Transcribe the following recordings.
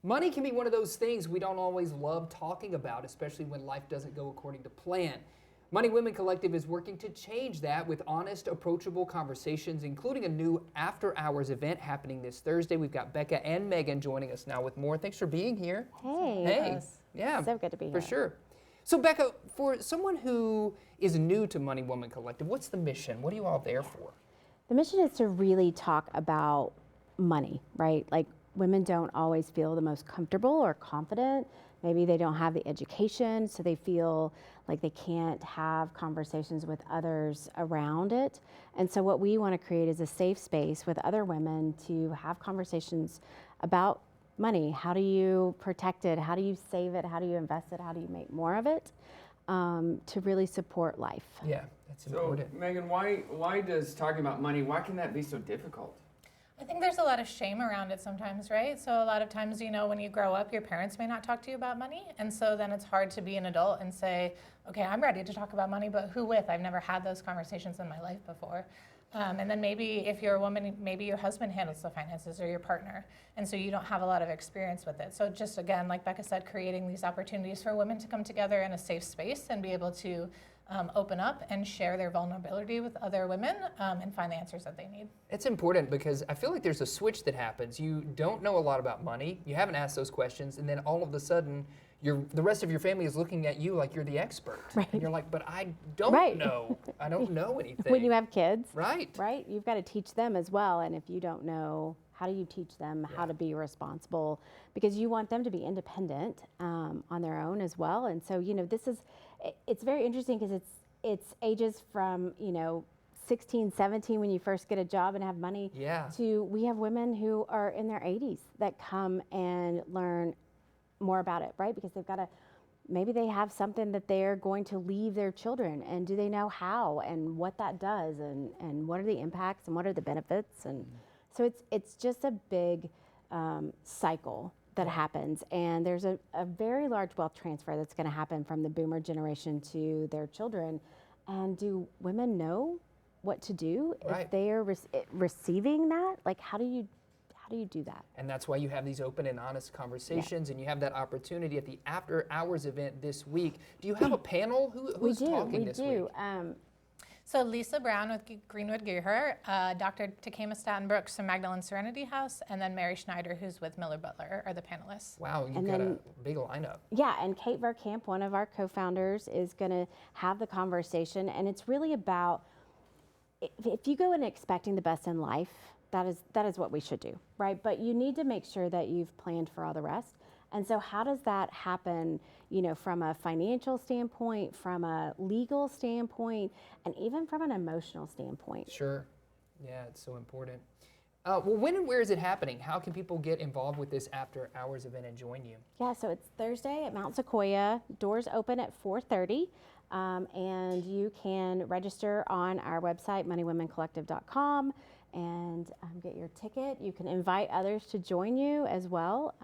Money can be one of those things we don't always love talking about, especially when life doesn't go according to plan. Money Women Collective is working to change that with honest, approachable conversations, including a new after-hours event happening this Thursday. We've got Becca and Megan joining us now with more. Thanks for being here. Hey. Hey. Yeah. So good to be here. For sure. So Becca, for someone who is new to Money Woman Collective, what's the mission? What are you all there for? The mission is to really talk about money, right? Like, women don't always feel the most comfortable or confident. Maybe they don't have the education, so they feel like they can't have conversations with others around it. And so what we want to create is a safe space with other women to have conversations about money. How do you protect it? How do you save it? How do you invest it? How do you make more of it? To really support life. Yeah, that's important. So, Megan, why does talking about money, why can that be so difficult? I think there's a lot of shame around it sometimes, right? So a lot of times, when you grow up, your parents may not talk to you about money. And so then it's hard to be an adult and say, okay, I'm ready to talk about money, but who with? I've never had those conversations in my life before. And then maybe if you're a woman, maybe your husband handles the finances or your partner. And so you don't have a lot of experience with it. So just again, like Becca said, creating these opportunities for women to come together in a safe space and be able to open up and share their vulnerability with other women and find the answers that they need. It's important because I feel like there's a switch that happens. You don't know a lot about money, you haven't asked those questions, and then all of a sudden, the rest of your family is looking at you like you're the expert. Right. And you're like, but I don't know. I don't know anything. When you have kids, right? You've got to teach them as well. And if you don't know, how do you teach them how to be responsible? Because you want them to be independent on their own as well. And so, it's very interesting because it's ages from, 16, 17 when you first get a job and have money to we have women who are in their 80s that come and learn more about it, right? Because maybe they have something that they're going to leave their children, and do they know how and what that does and what are the impacts and what are the benefits? And so it's just a big cycle that happens, and there's a very large wealth transfer that's going to happen from the boomer generation to their children. And do women know what to do if they are receiving that? Like, how do you do that? And that's why you have these open and honest conversations, and you have that opportunity at the After Hours event this week. Do you have a panel? Who's talking this week? We do. So Lisa Brown with Greenwood Gear, Dr. Takema Staten Brooks from Magdalene Serenity House, and then Mary Schneider, who's with Miller Butler, are the panelists. Wow, you've got a big lineup. Yeah, and Kate Verkamp, one of our co-founders, is going to have the conversation, and it's really about if you go in expecting the best in life, that is what we should do, right? But you need to make sure that you've planned for all the rest. And so how does that happen, from a financial standpoint, from a legal standpoint, and even from an emotional standpoint? Sure. Yeah, it's so important. Well, when and where is it happening? How can people get involved with this After Hours event and join you? Yeah, so it's Thursday at Mount Sequoia. Doors open at 4:30. And you can register on our website, moneywomencollective.com, and get your ticket. You can invite others to join you as well.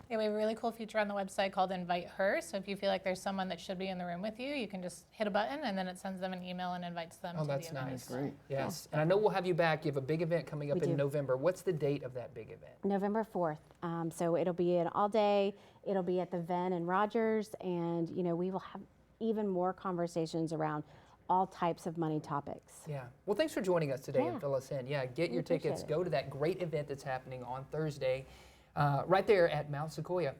Yeah, we have a really cool feature on the website called Invite Her. So if you feel like there's someone that should be in the room with you, you can just hit a button and then it sends them an email and invites them to the event. Oh, that's nice. Great. Yes, and I know we'll have you back. You have a big event coming up in November. What's the date of that big event? November 4th. So it'll be an all day. It'll be at the Venn in Rogers, and we will have even more conversations around all types of money topics. Yeah. Well, thanks for joining us today and fill us in. Yeah, get your tickets. Go to that great event that's happening on Thursday right there at Mount Sequoia.